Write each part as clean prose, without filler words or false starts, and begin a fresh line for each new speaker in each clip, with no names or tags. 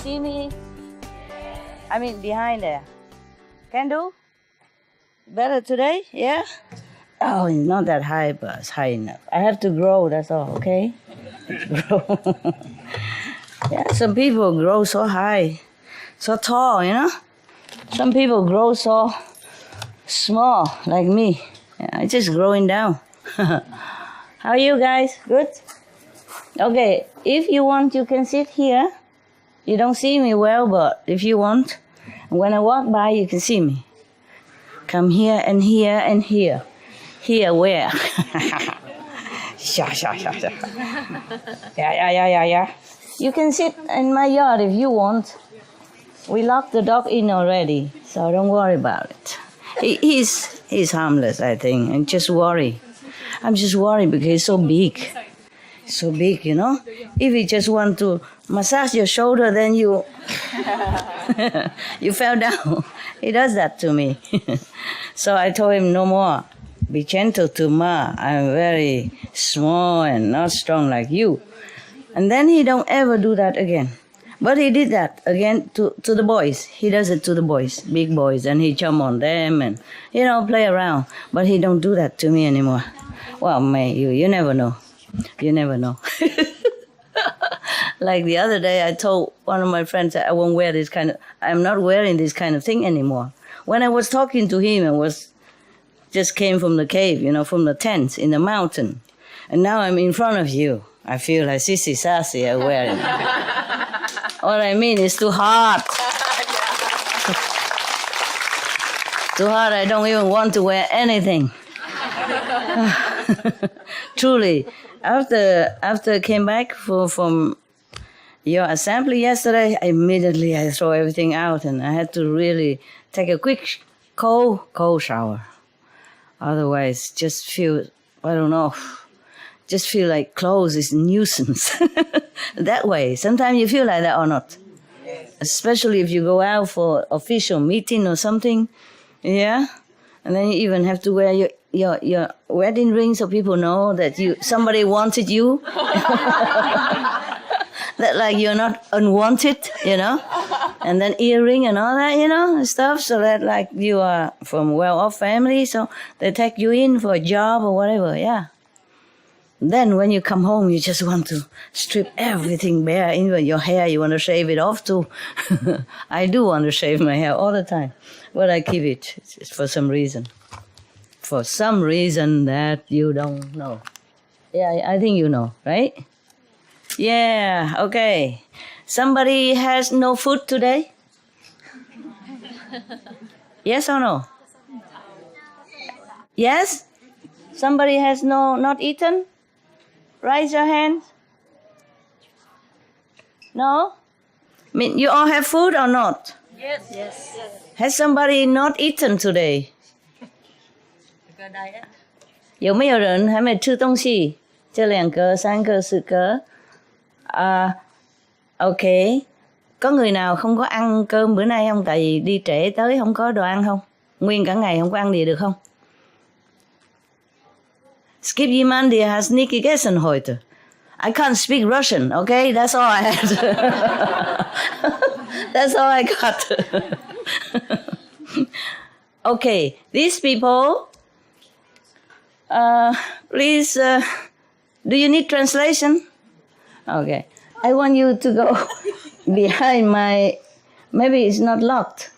see me? I mean, behind there. Can do? Better today? Yeah? Oh, it's not that high, but it's high enough. I have to grow, that's all, okay? Grow. Yeah, some people grow so high, so tall, you know? Some people grow so small, like me. Yeah, I'm just growing down. How are you guys? Good? Okay, if you want, you can sit here. You don't see me well, but if you want, when I walk by, you can see me. Come here and here and here. Here where? Yeah. You can sit in my yard if you want. We locked the dog in already, so don't worry about it. He's harmless, I think, and just worry. I'm just worried because he's so big. So big, you know? If he just want to massage your shoulder, then you you fell down. He does that to me. So I told him no more. Be gentle to Ma. I'm very small and not strong like you. And then he don't ever do that again. But he did that again to the boys. He does it to the boys, big boys, and he jump on them and, you know, play around. But he don't do that to me anymore. Well, man, you never know. You never know. Like the other day, I told one of my friends that I won't wear this kind of, I'm not wearing this kind of thing anymore. When I was talking to him and just came from the cave, you know, from the tent in the mountain. And now I'm in front of you. I feel like Sissy Sassy I wear it. All I mean is too hot. Too hot, I don't even want to wear anything. Truly, after I came back from your assembly yesterday, immediately I throw everything out and I had to really take a quick cold shower. Otherwise, just feel, I don't know, just feel like clothes is nuisance. That way. Sometimes you feel like that or not. Yes. Especially if you go out for official meeting or something. Yeah. And then you even have to wear your wedding ring so people know that somebody wanted you. That like you're not unwanted, you know. And then earring and all that, you know, and stuff. So that like you are from well-off family, so they take you in for a job or whatever, yeah. Then when you come home, you just want to strip everything bare, even your hair, you want to shave it off too. I do want to shave my hair all the time, but I keep it for some reason. For some reason that you don't know. Yeah, I think you know, right? Yeah, okay. Somebody has no food today? Yes or no? Yes? Somebody has not eaten? Raise your hands. No? I mean, you all have food or not?
Yes.
Has somebody not eaten today? 有没有人还没吃东西？这2个、3个、4个。Ok. Có người nào không có ăn cơm bữa nay không? Tại vì đi trễ tới không có đồ ăn không? Nguyên cả ngày không có ăn gì được không? Es gibt jemanden, der hat nicht gegessen heute. I can't speak Russian, okay? That's all I had. That's all I got. Okay, these people, please, do you need translation? Okay, I want you to go behind maybe it's not locked.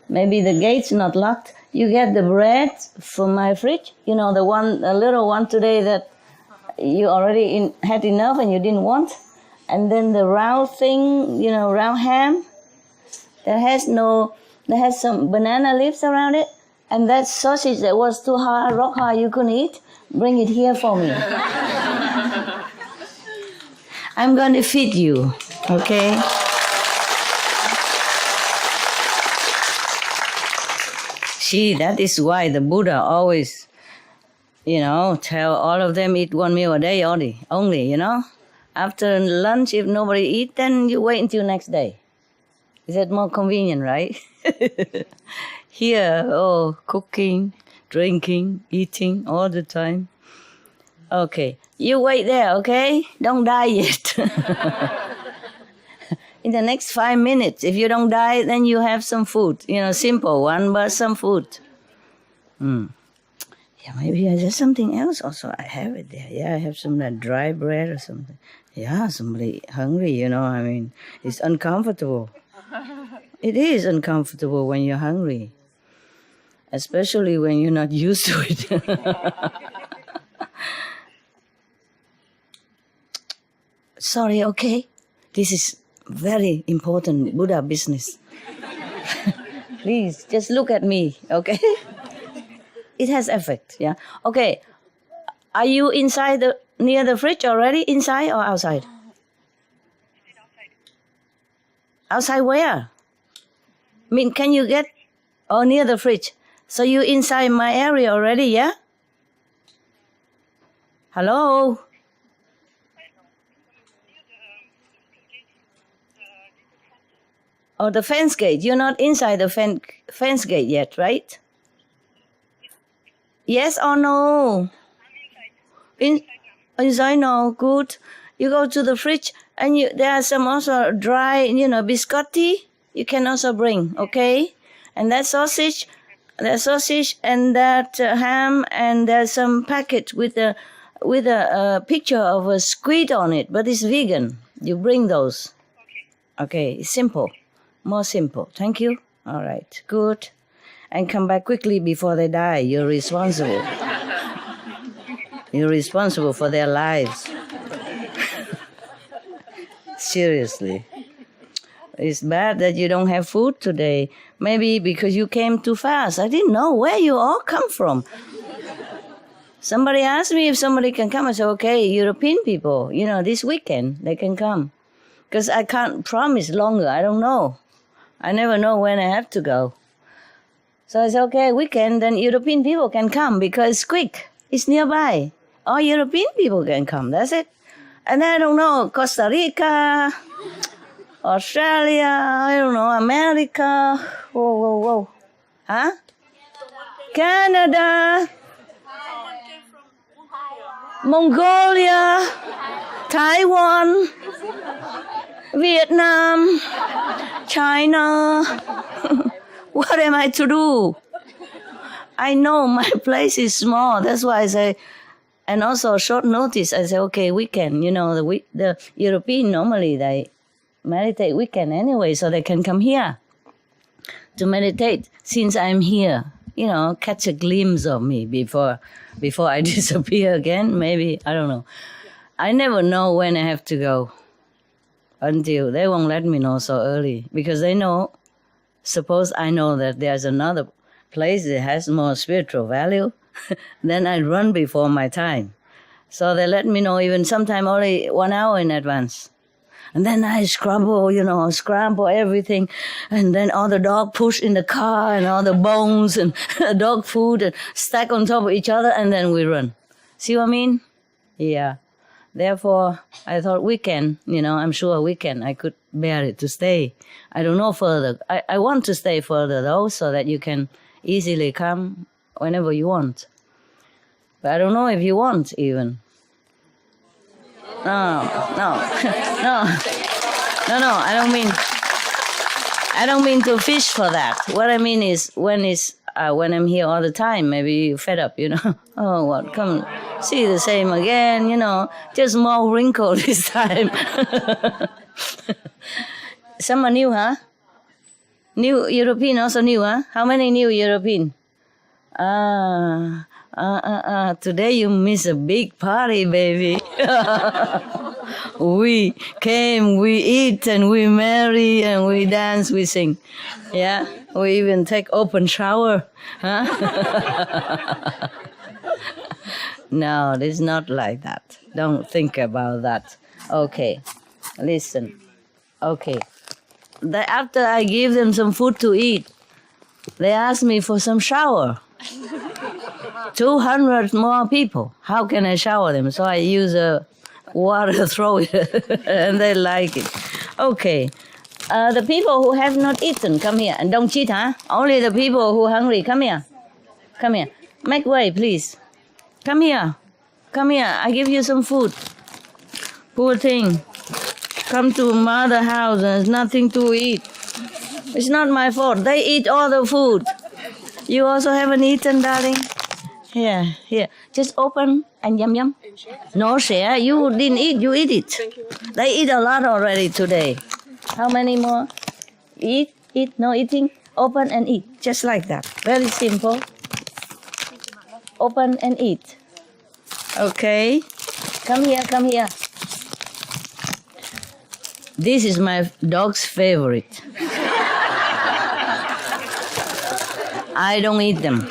Maybe the gate's not locked. You get the bread from my fridge. You know, the little one today that you already had enough and you didn't want. And then the round thing, you know, round ham that has some banana leaves around it. And that sausage that was too hard, rock hard, you couldn't eat. Bring it here for me. I'm going to feed you, okay? See, that is why the Buddha always, you know, tell all of them eat 1 meal a day only, you know? After lunch, if nobody eat, then you wait until next day. Is that more convenient, right? Here, cooking, drinking, eating all the time. Okay, you wait there, okay? Don't die yet. in the next 5 minutes. If you don't die, then you have some food. Simple one, but some food. Yeah, maybe there's something else also. I have it there. Yeah, I have some dry bread or something. Yeah, somebody hungry, it's uncomfortable. It is uncomfortable when you're hungry, especially when you're not used to it. Sorry, okay? This is very important Buddha business. Please, just look at me, okay? It has effect, yeah? Okay, are you inside near the fridge already? Inside or outside? Outside where? Can you get... Oh, near the fridge. So you inside my area already, yeah? Hello? Oh, the fence gate. You're not inside the fence gate yet, right? Yes or no? Inside, no. Good. You go to the fridge and there are some also dry, biscotti. You can also bring, okay? And that sausage and that ham, and there's some packet with a picture of a squid on it, but it's vegan. You bring those. Okay, it's simple. More simple. Thank you. All right, good. And come back quickly before they die. You're responsible. You're responsible for their lives. Seriously. It's bad that you don't have food today. Maybe because you came too fast. I didn't know where you all come from. Somebody asked me if somebody can come. I said, okay, European people, this weekend they can come. Because I can't promise longer. I don't know. I never know when I have to go. So I said, okay, weekend, then European people can come because it's quick. It's nearby. All European people can come. That's it. And I don't know, Costa Rica, Australia, I don't know, America. Whoa. Huh? Canada, Mongolia, Taiwan, Vietnam, China. What am I to do? I know my place is small. That's why I say, and also short notice, I say, okay, weekend. The European normally they meditate weekend anyway, so they can come here to meditate. Since I'm here, catch a glimpse of me before I disappear again. Maybe, I don't know. I never know when I have to go until they won't let me know so early because they know. Suppose I know that there's another place that has more spiritual value, then I run before my time. So they let me know even sometime only 1 hour in advance. And then I scramble everything. And then all the dog push in the car and all the bones and dog food and stack on top of each other and then we run. See what I mean? Yeah. Therefore, I thought weekend, I'm sure weekend I could bear it to stay. I don't know further. I want to stay further though, so that you can easily come whenever you want. But I don't know if you want even. No, I don't mean to fish for that. What I mean is when I'm here all the time, maybe you're fed up, Oh, what, come see the same again, just more wrinkle this time. Some are new, huh? New European also new, huh? How many new European? Today you miss a big party, baby. We came, we eat, and we marry, and we dance, we sing. Yeah, we even take open shower. Huh? No, it's not like that. Don't think about that. Okay, listen. Okay. After I give them some food to eat, they ask me for some shower. 200 more people. How can I shower them? So I use water, throw it, and they like it. Okay. The people who have not eaten, come here. And don't cheat, huh? Only the people who are hungry, come here. Come here. Make way, please. Come here. Come here. I give you some food. Poor thing. come to mother house and there's nothing to eat. It's not my fault. They eat all the food. You also haven't eaten, darling? Here. Just open and yum yum. No share. You didn't eat. You eat it. They eat a lot already today. How many more? Eat. No eating. Open and eat. Just like that. Very simple. Open and eat. Okay. Come here. This is my dog's favorite. I don't eat them.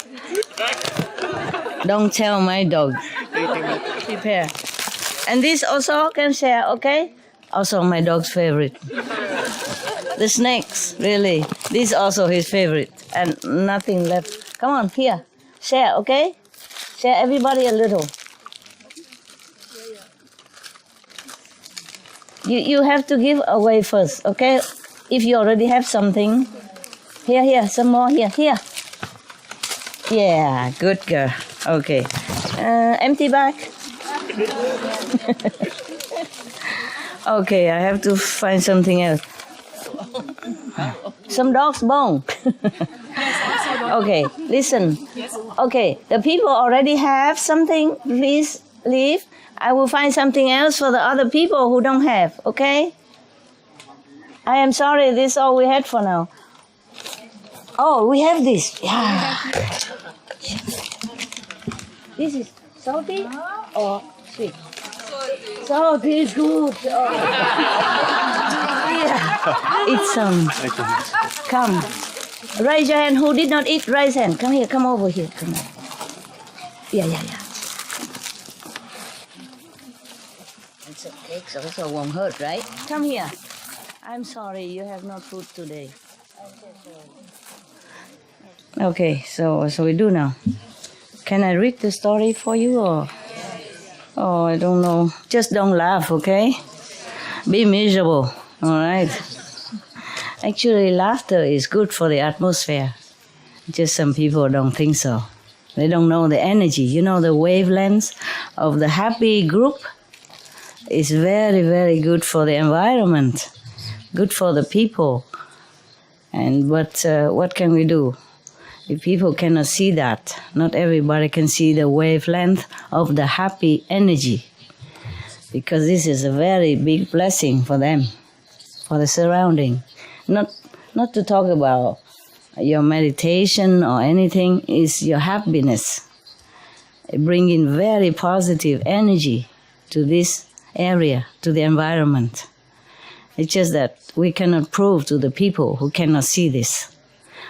Don't tell my dog. Prepare. And this also can share, okay? Also my dog's favorite. The snakes, really. This is also his favorite. And nothing left. Come on, here. Share, okay? Share everybody a little. You have to give away first, okay? If you already have something. Here, some more, here. Yeah, good girl. Okay. Empty bag. Okay, I have to find something else. Some dog's bone. Okay, listen. Okay, the people already have something. Please leave. I will find something else for the other people who don't have, okay? I am sorry, this is all we had for now. Oh, we have this. Yeah. This is salty or sweet? Salty is good. Oh. Yeah. Eat some. Come. Raise your hand. Who did not eat? Raise hand. Come here. Come over here. Come on. Yeah. It's okay, so it won't hurt, right? Come here. I'm sorry, you have no food today. Okay, so we do now. Can I read the story for you or? Oh, I don't know. Just don't laugh, okay? Be miserable, all right? Actually, laughter is good for the atmosphere. Just some people don't think so. They don't know the energy. You know, the wavelengths of the happy group is very, very good for the environment, good for the people. But what can we do? If people cannot see that, not everybody can see the wavelength of the happy energy, because this is a very big blessing for them, for the surrounding. Not to talk about your meditation or anything, is your happiness. It brings in very positive energy to this area, to the environment. It's just that we cannot prove to the people who cannot see this.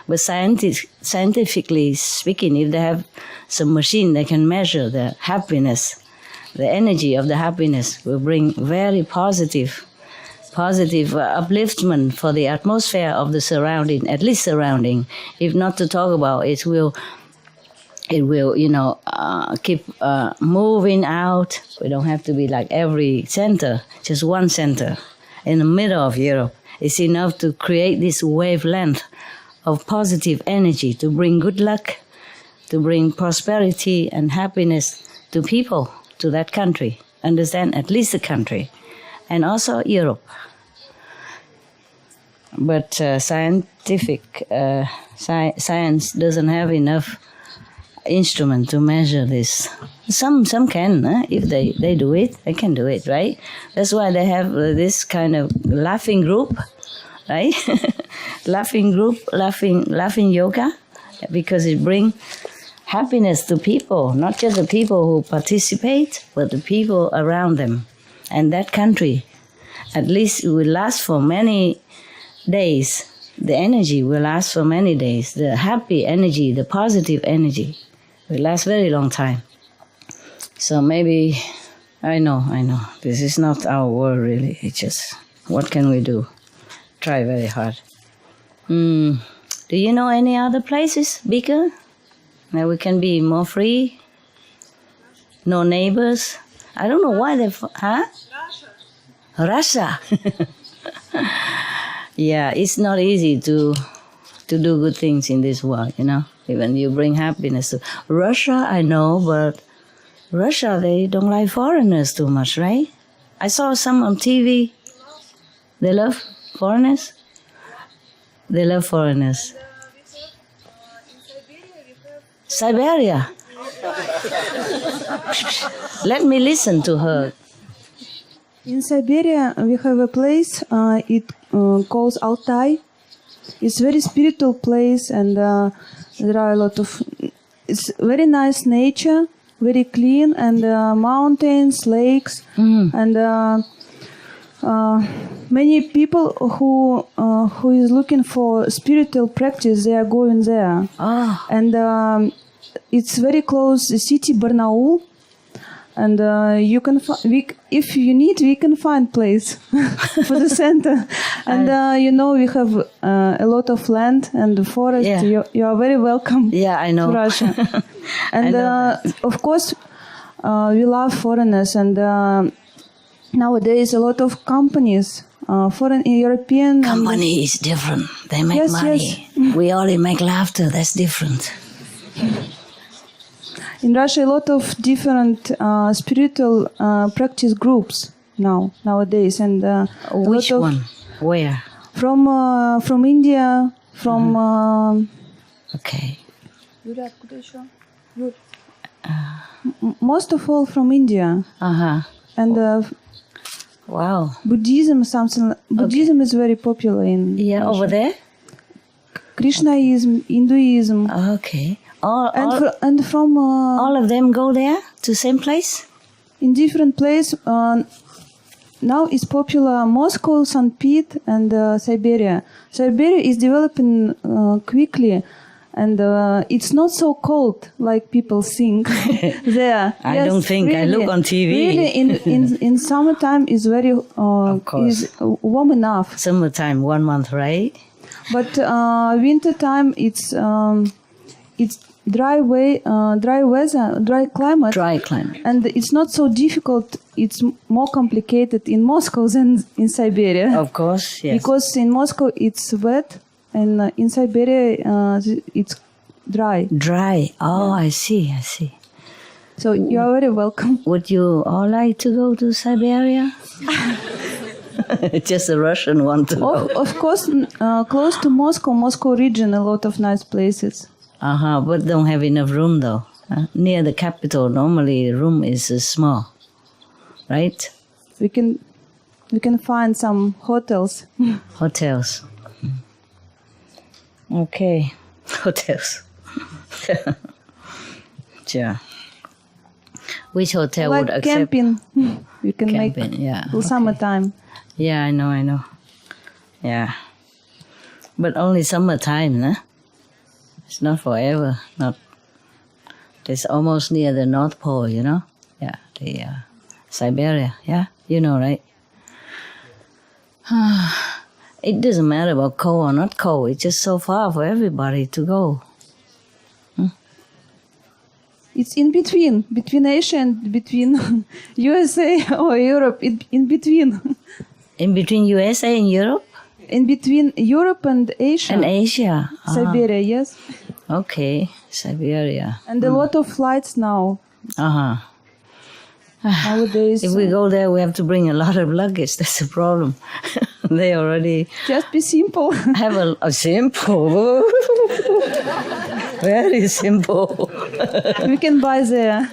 But scientifically speaking, if they have some machine that can measure the happiness, the energy of the happiness will bring very positive upliftment for the atmosphere of the surrounding, at least surrounding. If not to talk about, it will keep moving out. We don't have to be like every center, just one center in the middle of Europe. It's enough to create this wavelength of positive energy to bring good luck, to bring prosperity and happiness to people, to that country. Understand? At least the country. And also Europe. But science doesn't have enough instrument to measure this. Some can, if they do it, they can do it, right? That's why they have this kind of laughing group, right? Laughing yoga, because it brings happiness to people, not just the people who participate, but the people around them. And that country, at least it will last for many days. The energy will last for many days. The happy energy, the positive energy will last very long time. So maybe, I know, this is not our world really. It's just, what can we do? Try very hard. Do you know any other places bigger where we can be more free? No neighbors? I don't know why they... Huh? Russia. Yeah, it's not easy to do good things in this world, Even you bring happiness to... Russia, I know, but Russia, they don't like foreigners too much, right? I saw some on TV. They love foreigners? They love foreigners. Siberia. Let me listen to her.
In Siberia, we have a place. It calls Altai. It's a very spiritual place, and there are a lot of. It's very nice nature, very clean, and mountains, lakes, and many people who is looking for spiritual practice. They are going there, and it's very close the city Barnaul. And you can if you need, we can find place for the center. And we have a lot of land and the forest.
Yeah.
You are very welcome.
Yeah, I know.
To Russia. And of course, we love foreigners. And nowadays, a lot of companies, foreign European
company is different. They make money. Yes. We only make laughter. That's different.
In Russia, a lot of different spiritual practice groups nowadays, and
which one? Where?
From India, from.
Okay.
Most of all from India. And
wow.
Buddhism, Buddhism is very popular in Russia.
Over there.
Krishnaism, Hinduism.
Okay. All of them go there to same place?
In different place. Now it's popular Moscow, St. Pete, and Siberia. Siberia is developing quickly, and it's not so cold like people think there.
I don't think. Really, I look on TV.
Really, in summertime is very is warm enough.
Summertime, 1 month, right?
But winter time it's dry weather, dry climate.
Dry climate.
And it's not so difficult. It's more complicated in Moscow than in Siberia.
Of course, yes.
Because in Moscow it's wet, and in Siberia it's dry.
Dry. Oh, yeah. I see.
So you are very welcome.
Would you all like to go to Siberia? Just a Russian one to go.
Of course, close to Moscow region, a lot of nice places.
But don't have enough room though. Near the capital, normally the room is small, right?
We can find some hotels.
Hotels. Okay, hotels. Sure. Which hotel
like
would accept?
Camping. You can
camping,
make
yeah.
Summertime.
Yeah, I know. Yeah. But only summertime, nah? It's not forever. It's almost near the North Pole, you know? Yeah, the Siberia, yeah? You know, right? It doesn't matter about cold or not cold. It's just so far for everybody to go.
It's in between Asia and between USA or Europe, in between.
In between USA and Europe?
In between Europe and Asia.
And Asia.
Siberia, yes.
Okay, Siberia.
And a lot of flights now. Nowadays.
If we go there, we have to bring a lot of luggage. That's the problem. They already...
Just be simple.
Have a simple. Very simple.
We can buy there.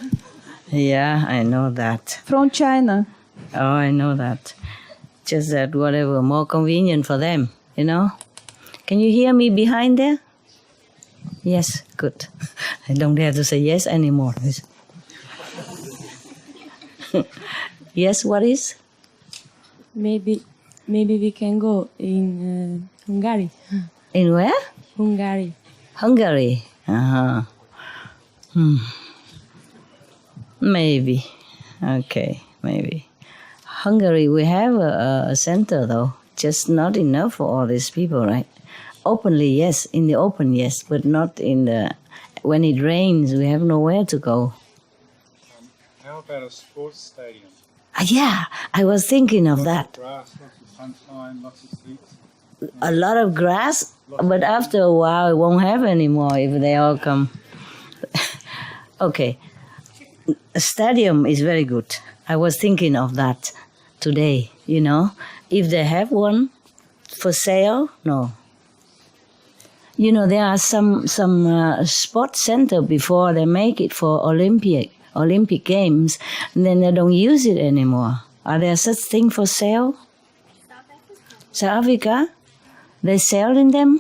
Yeah, I know that.
From China.
Oh, I know that. Just that whatever, more convenient for them, you know? Can you hear me behind there? Yes, good. I don't have to say yes anymore. Yes, what is?
Maybe we can go in Hungary.
In where?
Hungary.
Hungary. Maybe. Okay, maybe. Hungary, we have a center though, just not enough for all these people, right? Openly, yes. In the open, yes, but not in the... When it rains, we have nowhere to go.
How about a sports stadium?
Yeah, I was thinking of that.
Lots of grass, lots of sunshine, lots of seats.
A lot of grass, but after a while it won't have any more if they all come. Okay, a stadium is very good. I was thinking of that. today, you know. If they have one for sale, no. You know, there are some sports center before they make it for Olympic Games, and then they don't use it anymore. Are there such thing for sale? South Africa? They sell in them?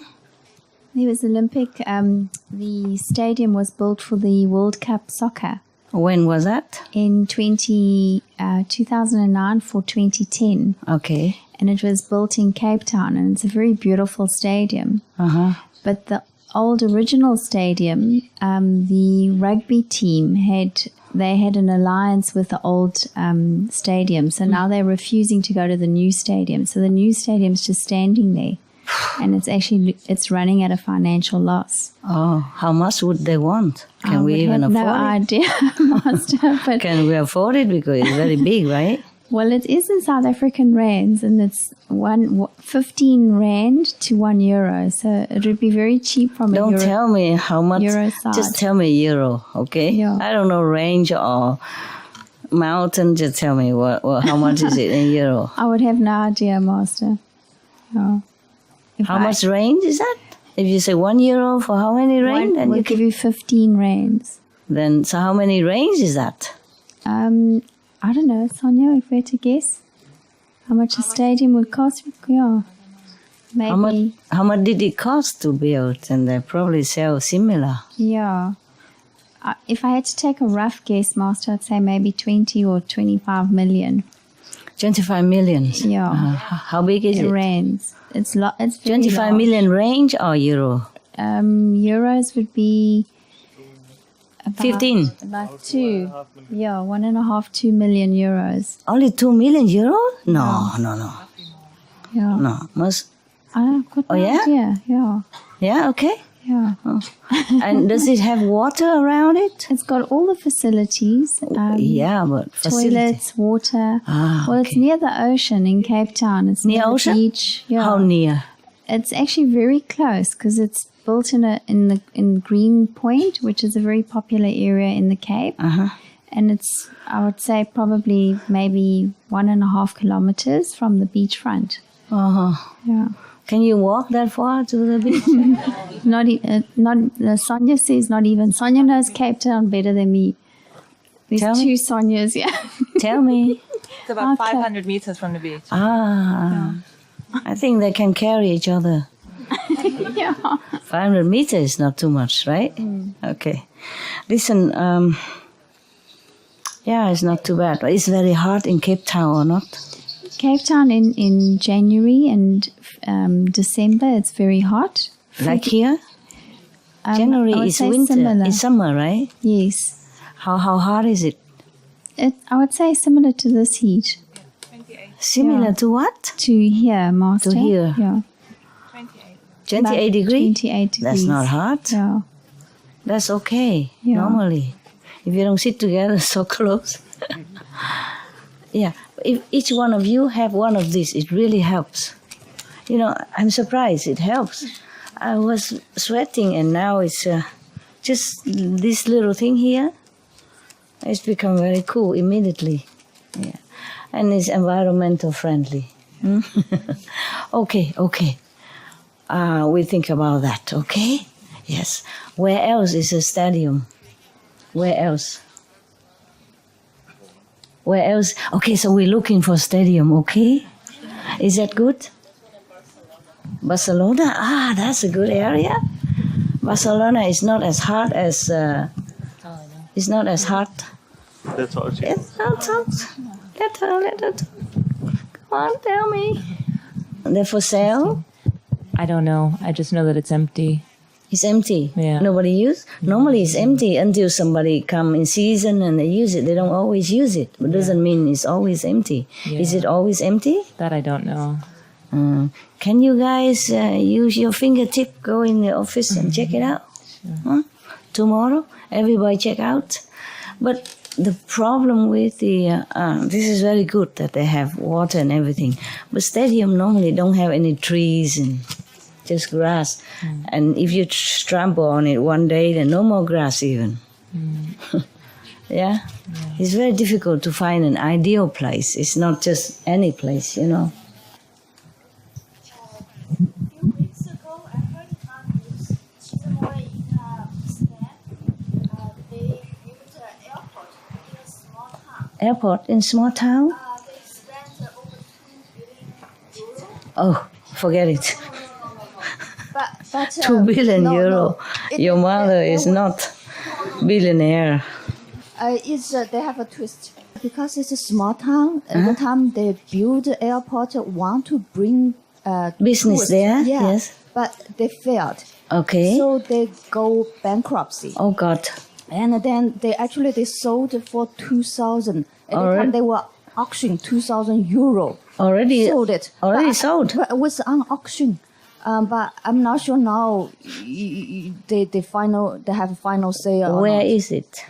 There was Olympic, the stadium was built for the World Cup soccer
When was that?
in 2009 for 2010.
Okay.
And it was built in Cape Town, and it's a very beautiful stadium.
Uh-huh.
But the old original stadium, the rugby team had an alliance with the old stadium. So now they're refusing to go to the new stadium. So the new stadium's just standing there. And it's running at a financial loss.
Oh, how much would they want? Can we even afford
no
it?
idea, Master. But
Can we afford it? Because it's very big, right?
well, it is in South African rands, and it's 15 rand to €1. So it would be very cheap from a
Don't
euro.
tell me how much.
Euro side.
Just tell me euro, okay?
Yeah.
I don't know range or mountain. Just tell me how much is it in euro.
I would have no idea, Master. No.
How much range is that? If you say €1 for how many range? Then
We'll
you
give you 15 rands.
Then so how many range is that?
I don't know, Sonia, if we had to guess how much a stadium would cost. Yeah, maybe.
How much did it cost to build? And they probably sell similar.
Yeah. If I had to take a rough guess, Master, I'd say maybe 20 or 25 million.
25 million.
Yeah.
How big is it?
Rands. It's very
25
large.
million range or euro?
Euros would be about
15.
About 2. Yeah, 1.5, 2 million euros.
Only 2 million euro? No.
Yeah.
No. Must.
I've got
Oh,
no
yeah?
idea. Yeah.
Yeah, okay.
Yeah.
And does it have water around it?
It's got all the facilities.
Yeah, but facility.
Toilets, water.
Ah,
Well, it's near the ocean in Cape Town. It's
Near
near the
ocean?
beach. Yeah.
How near?
It's actually very close because it's built in Green Point, which is a very popular area in the Cape.
Uh-huh.
And it's, I would say, probably maybe 1.5 kilometers from the beachfront.
Uh-huh.
Yeah.
Can you walk that far to the beach?
Sonia says not even. Sonia knows Cape Town better than me. There's
Tell me.
2 Sonias, yeah.
Tell me.
It's about
Okay.
500 meters from the beach.
I think they can carry each other.
Yeah.
500 meters is not too much, right? Okay. Listen, yeah, it's not too bad. But it's very hot in Cape Town or not?
Cape Town in January and December, it's very hot.
Like here? January
I would
is
say
winter.
similar.
It's summer, right?
Yes.
How hot is it?
I would say similar to this heat.
Similar
Yeah.
to what?
To here, Master.
To here.
Yeah.
28 degrees?
28 degrees.
That's not hot.
Yeah.
That's okay,
Yeah.
normally. If you don't sit together so close. Yeah, if each one of you have one of these, it really helps. You know, I'm surprised, it helps. I was sweating and now it's just this little thing here. It's become very cool immediately. Yeah. And it's environmental friendly. Okay. We think about that, okay? Yes. Where else is a stadium? Where else? Where else? Okay, so we're looking for stadium, okay? Is that good? Barcelona? That's a good area. Barcelona is not as hot as... it's not as hot.
That's all she
Let her talk. Let her talk. Come on, tell me. They're for sale?
I don't know. I just know that it's empty.
It's empty.
Yeah.
Nobody use. Normally it's empty until somebody come in season and they use it. They don't always use it, but doesn't mean it's always empty.
Yeah.
Is it always empty?
That I don't know.
Can you guys use your fingertip, go in the office and check it out? Huh? Tomorrow, everybody check out. But the problem with the this is very good that they have water and everything, but stadium normally don't have any trees and just grass. And if you trample on it one day, then no more grass even. Yeah? It's very difficult to find an ideal place. It's not just any place, you know.
few weeks ago, I heard on news somewhere in Sudan, they built an airport in a small town.
Airport in small town?
They spent over 2 billion euro.
Oh, forget it.
But
2 billion
no,
euro.
no.
Your mother is not billionaire.
They have a twist because it's a small town. At the time they build the airport, want to bring
Business
tourists.
there?
Yeah,
Yes.
but they failed.
Okay.
So they go bankruptcy.
Oh God.
And then they sold for 2,000. At the
Alright.
time they were auctioning 2,000 euro.
Already
Sold it.
Already sold.
But it was on auction. But I'm not sure now. They have a final say. Or
Where
not.
is it?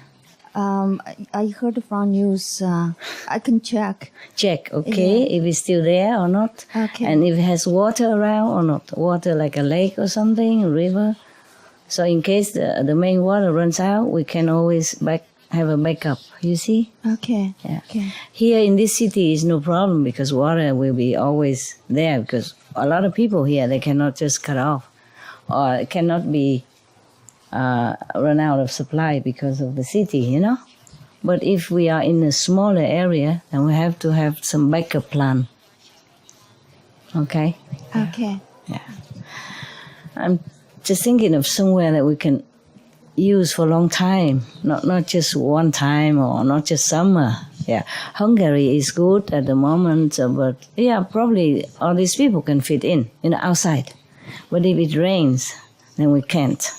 I heard from news. I can check.
Check, okay, if it's still there or not.
Okay.
And if it has water around or not. Water like a lake or something, a river. So in case the main water runs out, we can always have a backup, you see?
Okay.
Yeah.
Okay.
Here in this city is no problem because water will be always there because a lot of people here, they cannot just cut off or it cannot be run out of supply because of the city, you know? But if we are in a smaller area, then we have to have some backup plan. Okay?
Okay.
Yeah. I'm just thinking of somewhere that we can use for a long time, not just one time or not just summer. Yeah, Hungary is good at the moment, but yeah, probably all these people can fit in, outside. But if it rains, then we can't.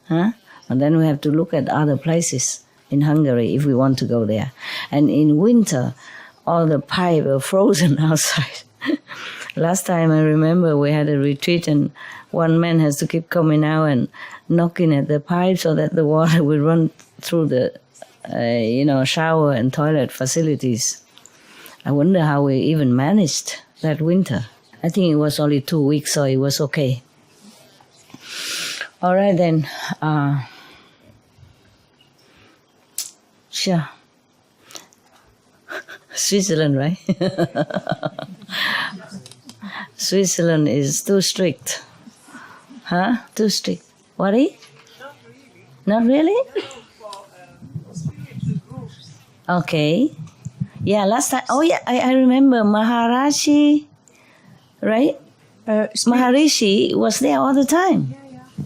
Huh? And then we have to look at other places in Hungary if we want to go there. And in winter, all the pipes are frozen outside. Last time I remember we had a retreat and one man has to keep coming out and knocking at the pipe so that the water will run through the, shower and toilet facilities. I wonder how we even managed that winter. I think it was only 2 weeks, so it was okay. All right then. Sure. Switzerland, right? Switzerland is too strict. Huh? Too strict. What is? Not really? Okay. Yeah, last time. Oh, yeah, I remember Maharishi, right? Maharishi was there all the time.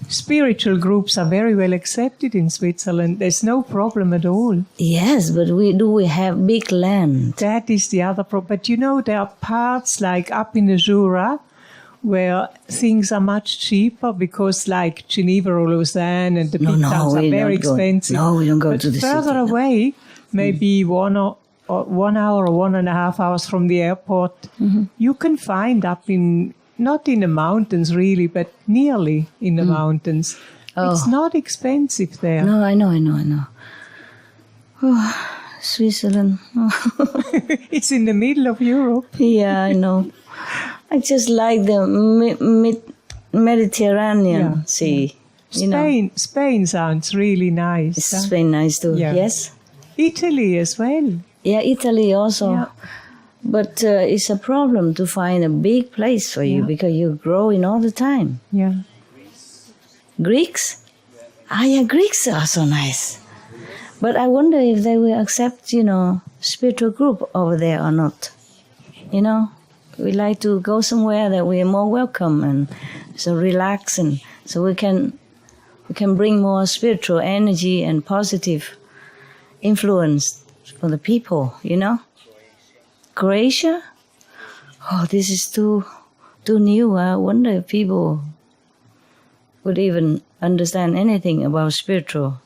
Spiritual groups are very well accepted in Switzerland. There's no problem at all.
Yes, but we have big land?
That is the other problem. But there are parts like up in the Jura where things are much cheaper because like Geneva or Lausanne and the big towns are very expensive.
No, we don't go to the city.
Further away, maybe 1 hour or 1.5 hours from the airport, you can find up in, not in the mountains really, but nearly in the mountains.
Oh.
It's not expensive there.
No, I know. Oh, Switzerland.
It's in the middle of Europe.
Yeah, I know. I just like the Mediterranean Sea.
Spain sounds really nice.
Is Spain nice too?
Yeah.
Yes?
Italy as well.
Yeah, Italy also.
Yeah.
But it's a problem to find a big place for you because you're growing all the time.
Yeah.
Greeks? Yeah, Greeks are so nice. But I wonder if they will accept, spiritual group over there or not. We like to go somewhere that we are more welcome and so relax and so we can bring more spiritual energy and positive influence for the people, Croatia? Oh, this is too new. I wonder if people would even understand anything about spiritual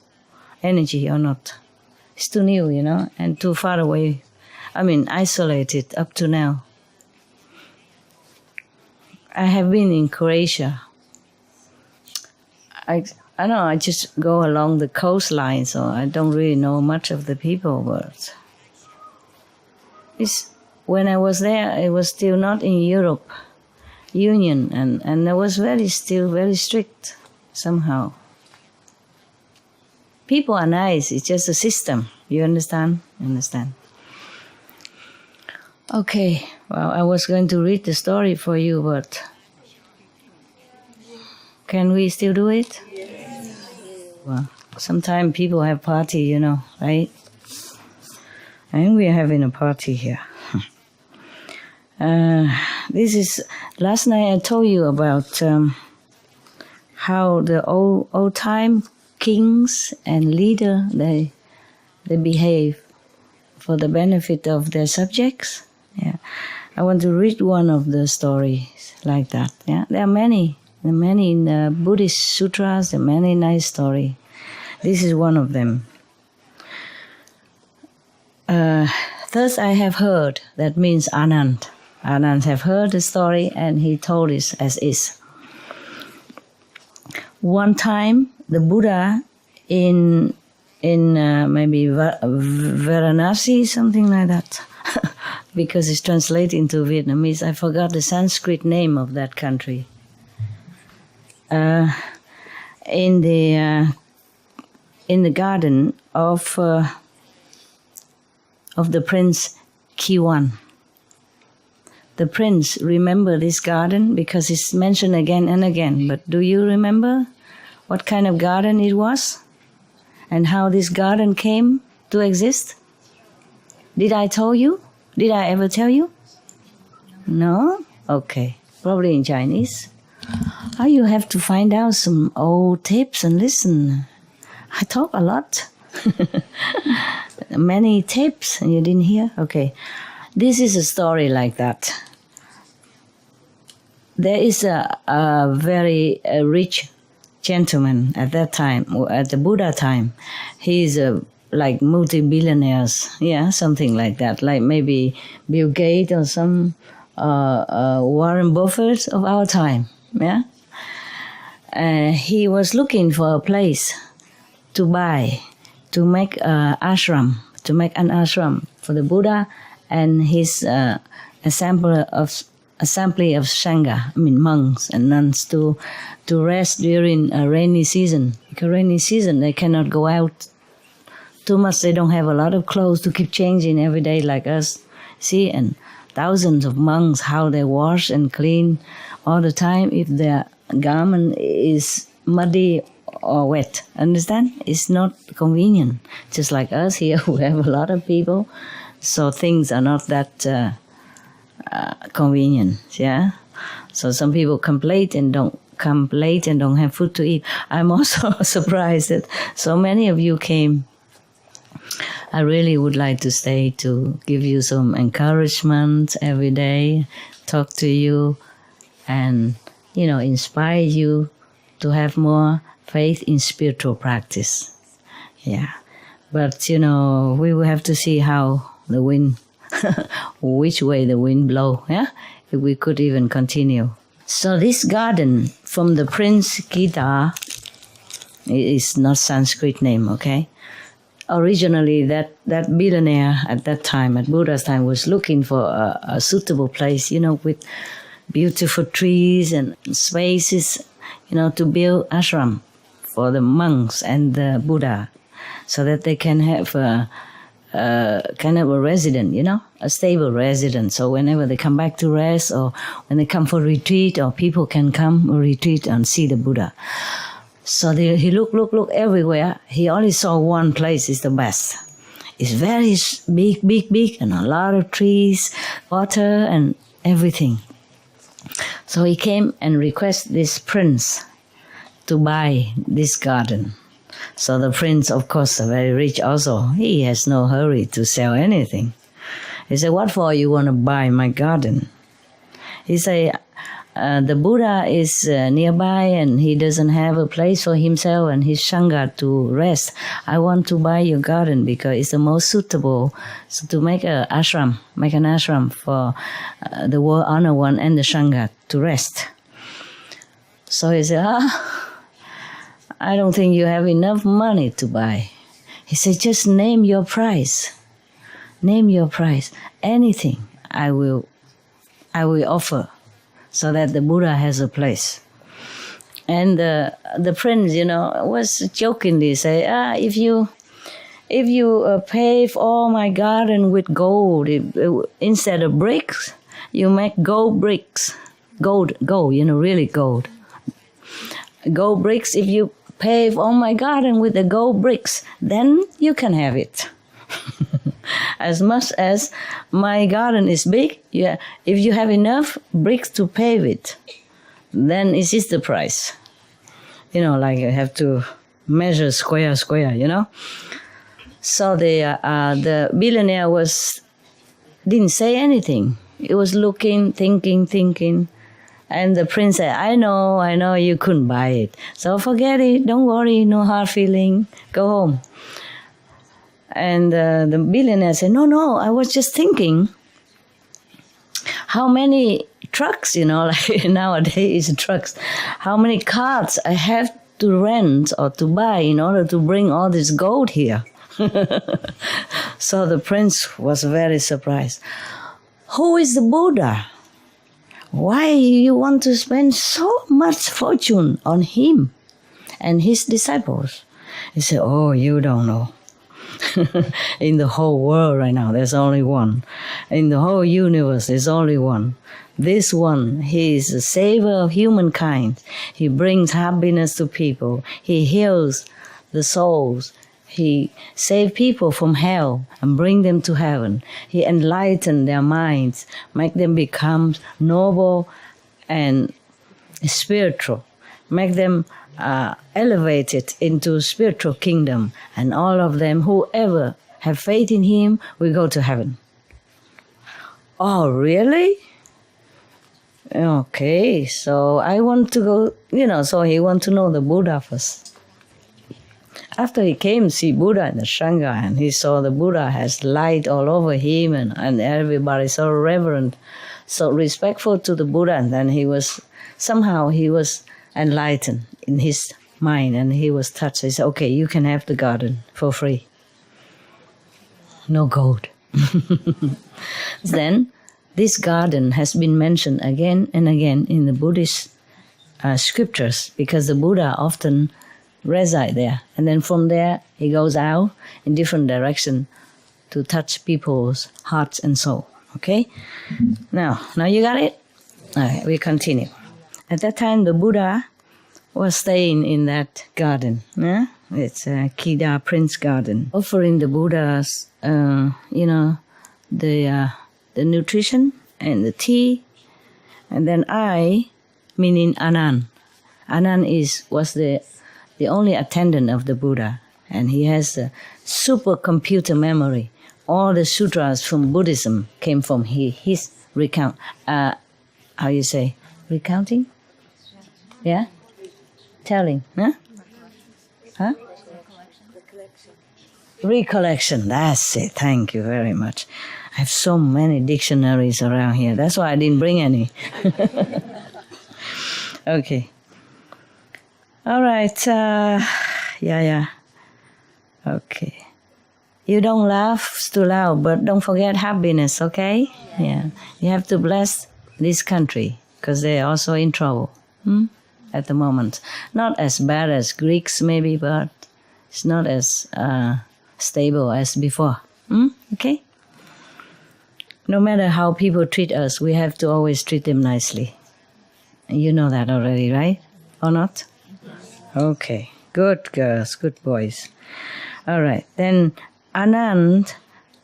energy or not. It's too new, and too far away. Isolated up to now. I have been in Croatia. I know, I just go along the coastline, so I don't really know much of the people, but when I was there, it was still not in Europe Union, and it was still very strict somehow. People are nice, it's just a system. You understand? Understand. Okay, well, I was going to read the story for you, but can we still do it? Well, sometimes people have party, you know, right? And we are having a party here. This is, last night I told you about how the old time kings and leader, they behave for the benefit of their subjects. Yeah, I want to read one of the stories like that. Yeah, there are many in the Buddhist sutras. There are many nice stories. This is one of them. Thus I have heard. That means Anand. Anand have heard the story, and he told it as is. One time, the Buddha in maybe Varanasi, something like that, because it's translated into Vietnamese. I forgot the Sanskrit name of that country. In the garden of the Prince Kiwan. The prince remember this garden because it's mentioned again and again. But do you remember what kind of garden it was? And how this garden came to exist? Did I tell you? Did I ever tell you? No? Okay. Probably in Chinese. Oh, you have to find out some old tapes and listen. I talk a lot. Many tapes and you didn't hear? Okay. This is a story like that. There is a very rich gentleman at that time, at the Buddha time. He's like multi-billionaires, yeah, something like that, like maybe Bill Gates or some Warren Buffett of our time, yeah. He was looking for a place to buy, to make an ashram for the Buddha and his assembly of Sangha, I mean monks and nuns, to rest during a rainy season. Because rainy season they cannot go out too much. They don't have a lot of clothes to keep changing every day like us. See, and thousands of monks, how they wash and clean all the time if their garment is muddy or wet. Understand? It's not convenient. Just like us here, we have a lot of people, so things are not that convenient. Yeah. So some people complain and don't have food to eat. I'm also surprised that so many of you came. I really would like to stay to give you some encouragement every day, talk to you, and inspire you to have more faith in spiritual practice. Yeah. But we will have to see how the wind which way the wind blow, yeah? If we could even continue. So this garden from the Prince Gita is not Sanskrit name, okay? Originally, that billionaire at that time, at Buddha's time, was looking for a suitable place, with beautiful trees and spaces, to build ashram for the monks and the Buddha, so that they can have kind of a resident, a stable resident. So whenever they come back to rest, or when they come for retreat, or people can come retreat and see the Buddha. So he look everywhere. He only saw one place is the best. It's very big, and a lot of trees, water, and everything. So he came and requested this prince to buy this garden. So the prince, of course, very rich also. He has no hurry to sell anything. He said, "What for you want to buy my garden?" He said, "The Buddha is nearby and he doesn't have a place for himself and his Sangha to rest. I want to buy your garden because it's the most suitable to make an ashram for the world honor one and the Sangha to rest." So he said, "I don't think you have enough money to buy." He said, "Just name your price. Name your price. Anything I will offer so that the Buddha has a place." And the prince, was jokingly say, if you pave all my garden with gold, instead of bricks, you make gold bricks. Gold, really gold. Gold bricks, if you pave all my garden with the gold bricks, then you can have it. As much as my garden is big, if you have enough bricks to pave it, then it is the price. Like you have to measure square, So the billionaire didn't say anything. He was looking, thinking. And the prince said, I know you couldn't buy it. So forget it, don't worry, no hard feeling, go home. And the billionaire said, no, I was just thinking how many trucks, like nowadays trucks, how many carts I have to rent or to buy in order to bring all this gold here. So the prince was very surprised. Who is the Buddha? Why you want to spend so much fortune on him and his disciples? He said, oh, you don't know. In the whole world right now, there's only one. In the whole universe, there's only one. This one, he is the savior of humankind. He brings happiness to people. He heals the souls. He saves people from hell and bring them to heaven. He enlightens their minds, make them become noble and spiritual, make them elevated into spiritual kingdom. And all of them, whoever have faith in him, will go to heaven. Oh, really? Okay, so I want to go, so he want to know the Buddha first. After he came to see Buddha in the Sangha, and he saw the Buddha has light all over him, and everybody so reverent, so respectful to the Buddha, and then he was enlightened in his mind, and he was touched. He said, okay, you can have the garden for free. No gold. Then this garden has been mentioned again and again in the Buddhist scriptures, because the Buddha often reside there, and then from there he goes out in different direction to touch people's hearts and soul. Okay, now you got it. Okay, we continue. At that time, the Buddha was staying in that garden. Yeah? It's a Kida Prince Garden, offering the Buddhas, the nutrition and the tea, and then I, meaning Anand. Anand was the only attendant of the Buddha, and he has a supercomputer memory. All the sutras from Buddhism came from his recount. How you say? Recounting? Yeah? Telling? Huh? Huh? Recollection. That's it. Thank you very much. I have so many dictionaries around here. That's why I didn't bring any. Okay. All right. Yeah. Okay. You don't laugh too loud, but don't forget happiness, okay? Yeah. You have to bless this country, because they're also in trouble at the moment. Not as bad as Greeks, maybe, but it's not as stable as before. Okay? No matter how people treat us, we have to always treat them nicely. You know that already, right? Or not? Okay. Good girls, good boys. All right. Then Anand,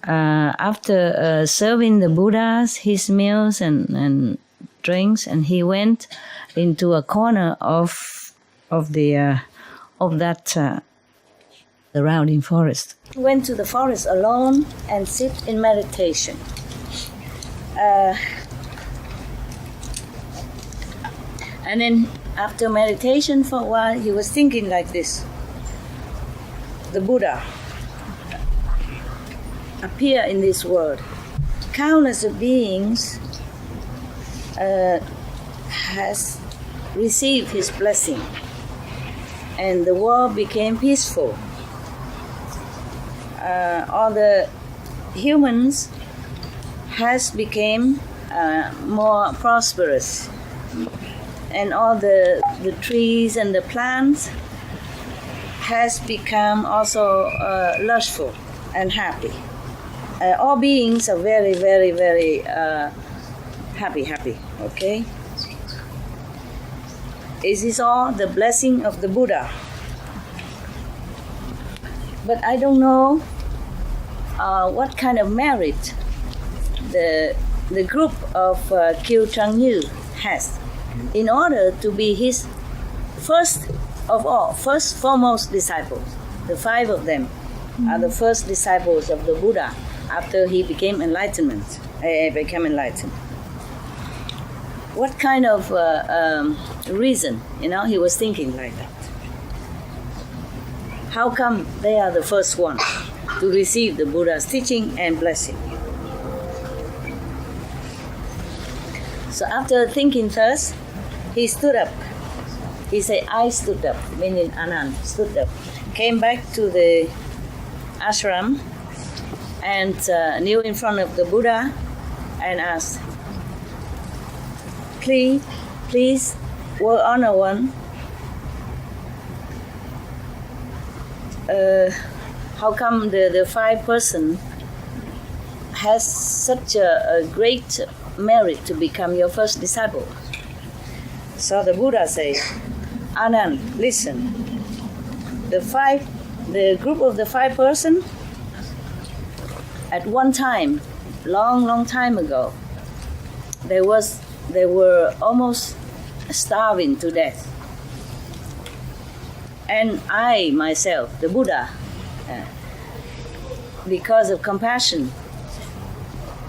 after serving the Buddhas his meals and drinks, and he went into a corner of the surrounding forest. He went to the forest alone and sit in meditation. And then after meditation for a while, he was thinking like this. The Buddha appear in this world. Countless of beings has received his blessing, and the world became peaceful. All the humans has became more prosperous, and all the trees and the plants has become also lustful and happy. All beings are very, very, very happy, okay? Is this all the blessing of the Buddha? But I don't know what kind of merit the group of Kiu Chang Yu has in order to be his first foremost disciples. The 5 of them are the first disciples of the Buddha after he became enlightened. What kind of reason, he was thinking like that? How come they are the first one to receive the Buddha's teaching and blessing? So after thinking thus, he stood up. He said, I stood up, meaning Anand stood up, came back to the ashram and kneel in front of the Buddha and asked, please, World Honor One, how come the 5 person has such a great merit to become your first disciple? So the Buddha says, Anand, listen, the group of the 5 person, at one time, long time ago, they were almost starving to death. And I myself, the Buddha, because of compassion,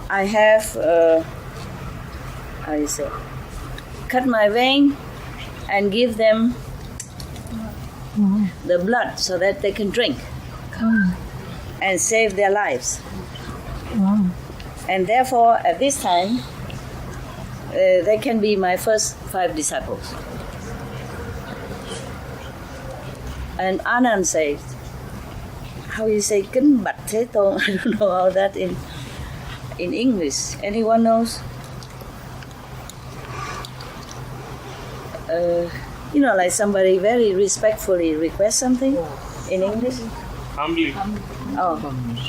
I have cut my vein and give them the blood so that they can drink and save their lives. And therefore, at this time, they can be my first 5 disciples. And Anand says, how you say Kính Bạch Thế Tôn? I don't know how that in English. Anyone knows? Like somebody very respectfully requests something in English.
Humbly.
Oh,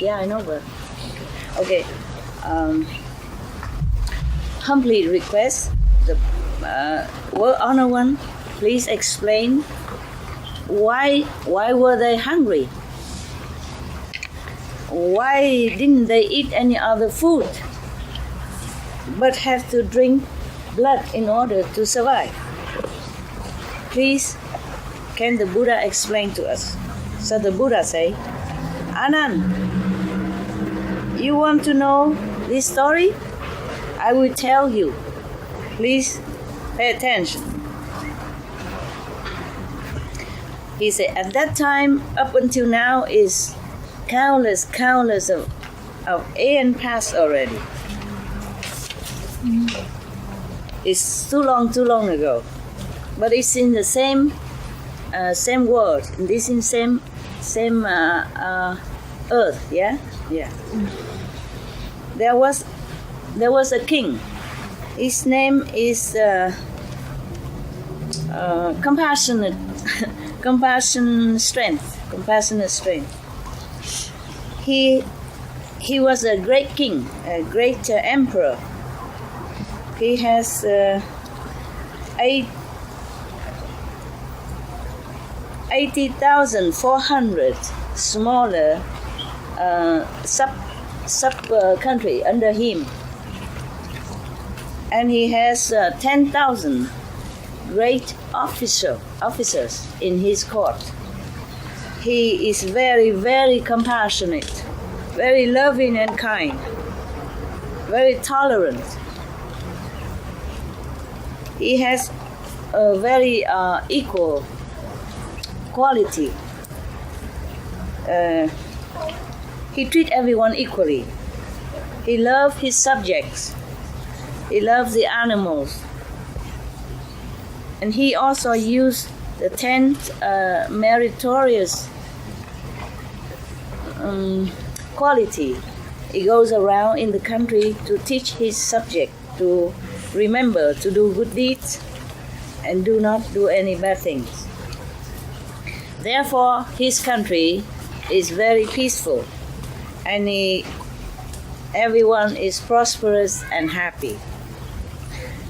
yeah, I know, but okay. Humbly request the World Honor One, please explain why were they hungry? Why didn't they eat any other food but have to drink blood in order to survive? Please, can the Buddha explain to us? So the Buddha say, Anand, you want to know this story? I will tell you. Please pay attention. He said, at that time, up until now, is countless of aeon past already. It's too long ago. But it's in the same world. This in same earth. Yeah. There was a king. His name is compassionate strength. He was a great king, a great emperor. He has 80,400 smaller sub country under him, and he has 10,000 great officers in his court. He is very, very compassionate, very loving and kind, very tolerant. He has a very equal quality. He treats everyone equally. He loves his subjects. He loves the animals. And he also used the 10 meritorious quality. He goes around in the country to teach his subject to remember to do good deeds and do not do any bad things. Therefore, his country is very peaceful, and everyone is prosperous and happy.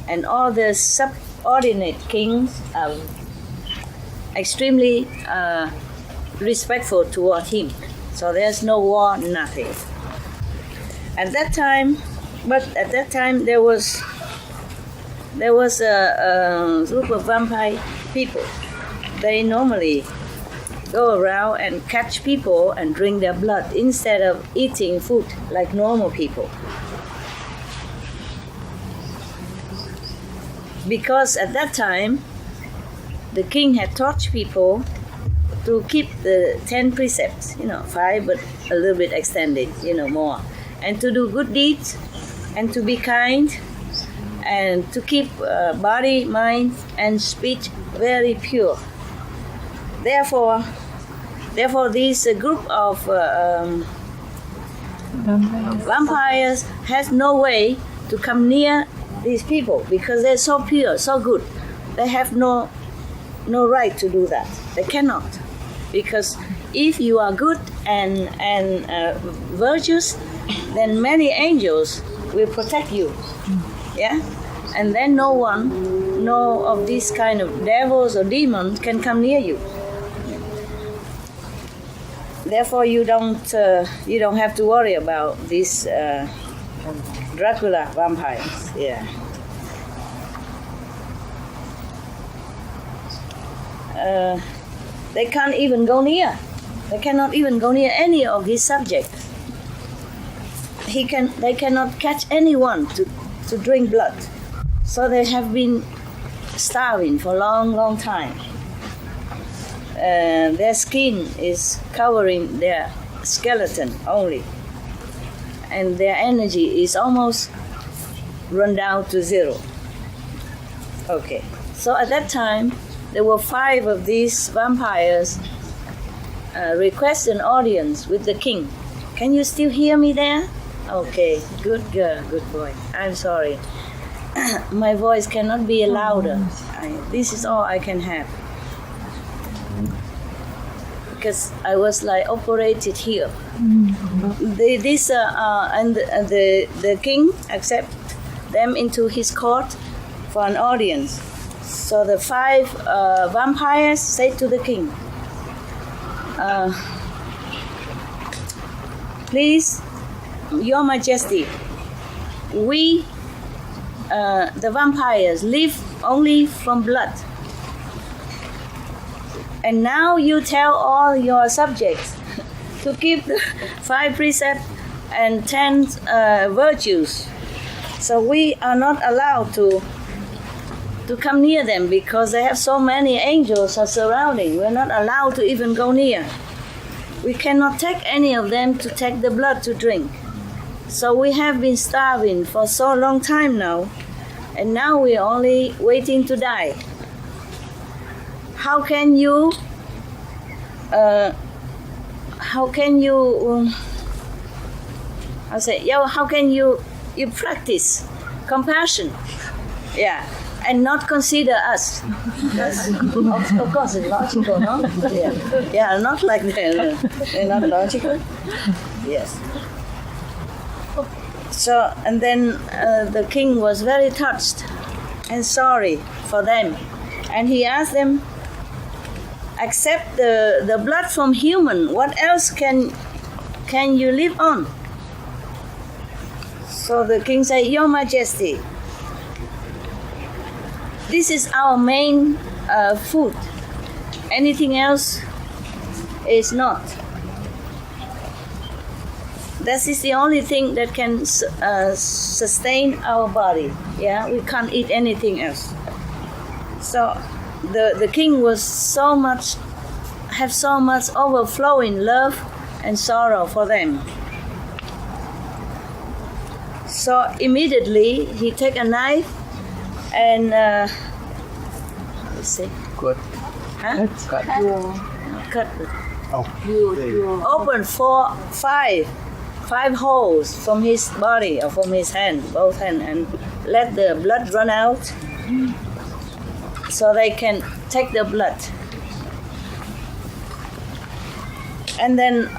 And all the subordinate kings are extremely respectful toward him. So there's no war, nothing. At that time, there was a group of vampire people. They normally go around and catch people and drink their blood instead of eating food like normal people. Because at that time, the king had taught people to keep the 10 precepts, 5 but a little bit extended, more, and to do good deeds, and to be kind, and to keep body, mind, and speech very pure. Therefore, this group of vampires has no way to come near these people because they're so pure, so good. They have no right to do that. They cannot, because if you are good and virtuous, then many angels will protect you. Yeah, and then no of these kind of devils or demons can come near you. Therefore, you don't have to worry about these Dracula vampires. Yeah. They can't even go near. They cannot even go near any of his subjects. They cannot catch anyone to drink blood. So they have been starving for a long, long time. Their skin is covering their skeleton only, and their energy is almost run down to zero. Okay, so at that time, there were 5 of these vampires request an audience with the king. Can you still hear me there? Okay, good girl, good boy. I'm sorry. My voice cannot be louder. This is all I can have. Because I was like operated here. The king accept them into his court for an audience. So the 5 vampires say to the king, please, Your Majesty, we, the vampires, live only from blood. And now you tell all your subjects to keep the 5 precepts and 10 virtues. So we are not allowed to come near them because they have so many angels are surrounding. We're not allowed to even go near. We cannot take any of them to take the blood to drink. So we have been starving for so long time now, and now we're only waiting to die. How can you practice compassion? Yeah, and not consider us. Of course, it's logical, no? Yeah, not like they're not logical. Yes. So, and then the king was very touched and sorry for them, and he asked them, accept the blood from human. What else can you live on? So the king said, Your Majesty, this is our main food. Anything else is not. This is the only thing that can sustain our body. Yeah, we can't eat anything else. So the king was so much overflowing love and sorrow for them. So immediately he take a knife and let's see.
Cut.
Huh?
Cut.
Cut.
Oh.
Open 5 holes from his body or from his hand, both hands, and let the blood run out so they can take the blood. And then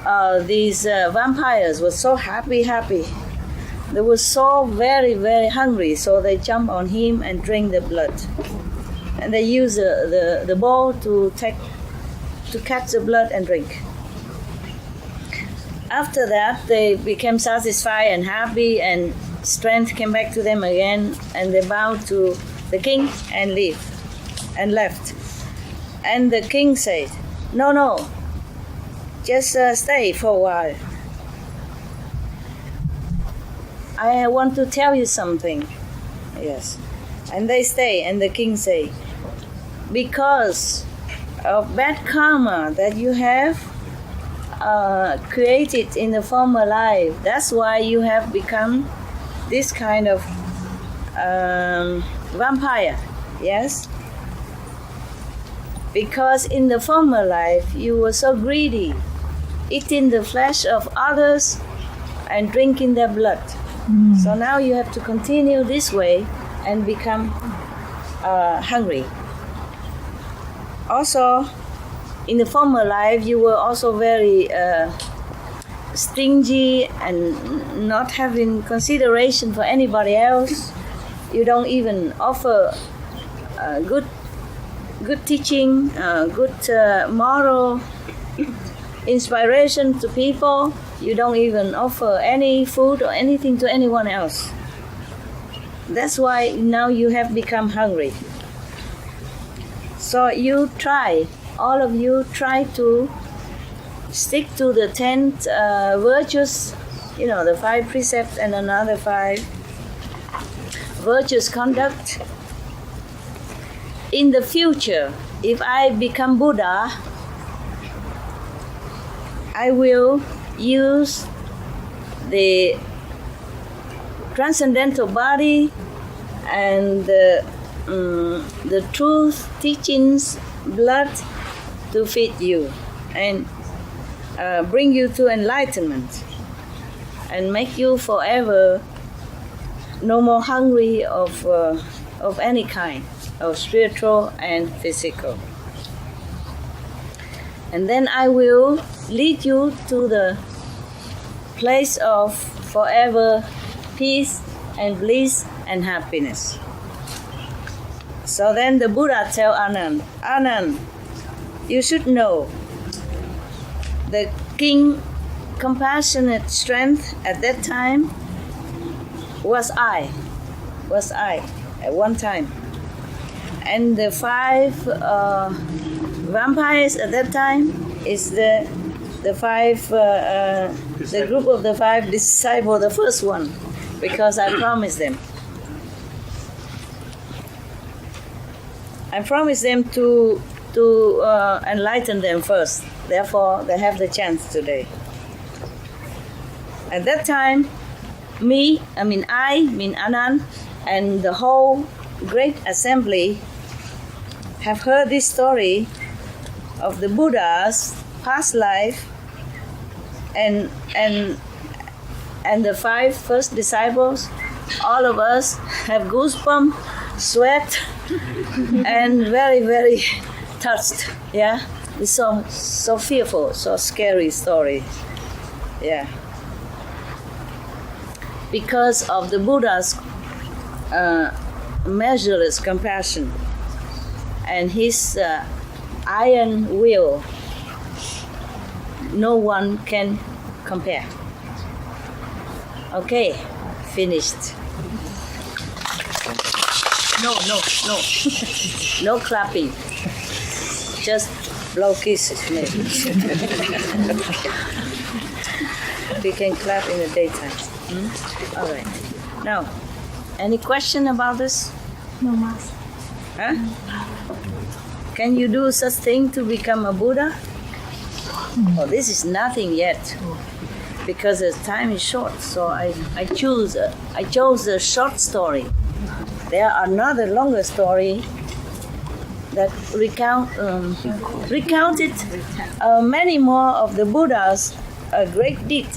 these vampires were so happy. They were so very, very hungry, so they jump on him and drink the blood. And they use the bowl to catch the blood and drink. After that, they became satisfied and happy, and strength came back to them again, and they bowed to the king and left. And the king said, No, just stay for a while. I want to tell you something. Yes. And they stay, and the king say, because of bad karma that you have created in the former life, that's why you have become this kind of vampire. Yes? Because in the former life you were so greedy, eating the flesh of others and drinking their blood. So now you have to continue this way and become hungry. Also, in the former life, you were also very stingy and not having consideration for anybody else. You don't even offer good teaching, good moral inspiration to people. You don't even offer any food or anything to anyone else. That's why now you have become hungry. So you try, all of you try to stick to the 10 virtues, the 5 precepts and another 5 virtuous conduct. In the future, if I become Buddha, I will use the transcendental body and the truth teachings blood to feed you and bring you to enlightenment and make you forever no more hungry of any kind, of spiritual and physical. And then I will lead you to the place of forever peace and bliss and happiness. So then the Buddha tell Anand, you should know the king compassionate strength at that time was I at one time. And the 5 vampires at that time is the 5 the group of the 5 disciples, the first one, because I promised them. I promised them to enlighten them first. Therefore, they have the chance today. At that time, I mean Anand, and the whole great assembly have heard this story of the Buddha's past life and the 5 first disciples. All of us have goosebumps, sweat, and very, very touched. Yeah, it's so fearful, so scary story. Yeah, because of the Buddha's measureless compassion and his iron will, no one can compare. Okay, finished. No, no clapping. Just blow kisses, maybe. We can clap in the daytime. All right. Now, any question about this?
No, Master.
Huh? Can you do such thing to become a Buddha? Oh, this is nothing yet, because the time is short. So I chose a short story. There are another longer story that recounted many more of the Buddha's great deed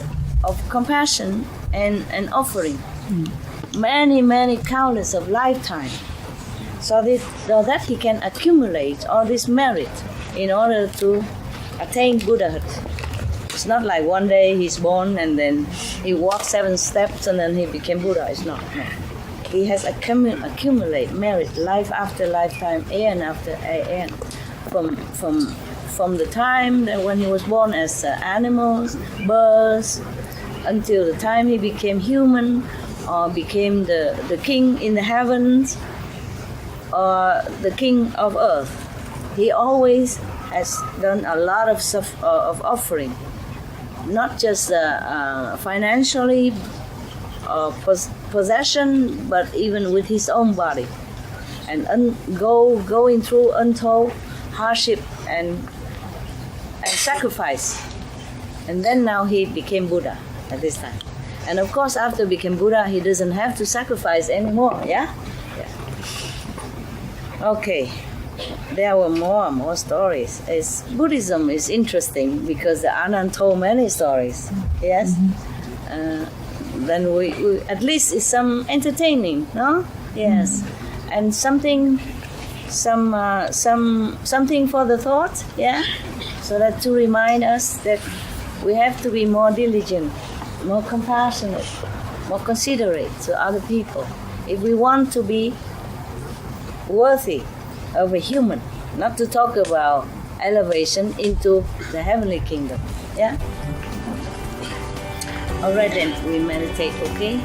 of compassion and offering. Many countless of lifetime. So that he can accumulate all this merit in order to attain Buddhahood. It's not like one day he's born and then he walked 7 steps and then he became Buddha. It's not. No. He has accumulate merit life after lifetime, aeon after aeon, from the time that when he was born as animals, birds, until the time he became human, or became the king in the heavens, or the king of earth. He always has done a lot of offering, not just financially, possession, but even with his own body, and going through untold hardship and sacrifice. And then now he became Buddha at this time. And of course, after became Buddha, he doesn't have to sacrifice anymore. Yeah. Okay. There were more stories. Buddhism is interesting because the Anand told many stories. Yes. Then we at least it's some entertaining, no? Yes, and something for the thought, yeah. So that to remind us that we have to be more diligent, more compassionate, more considerate to other people if we want to be worthy of a human. Not to talk about elevation into the heavenly kingdom, yeah. All right, then we meditate, okay?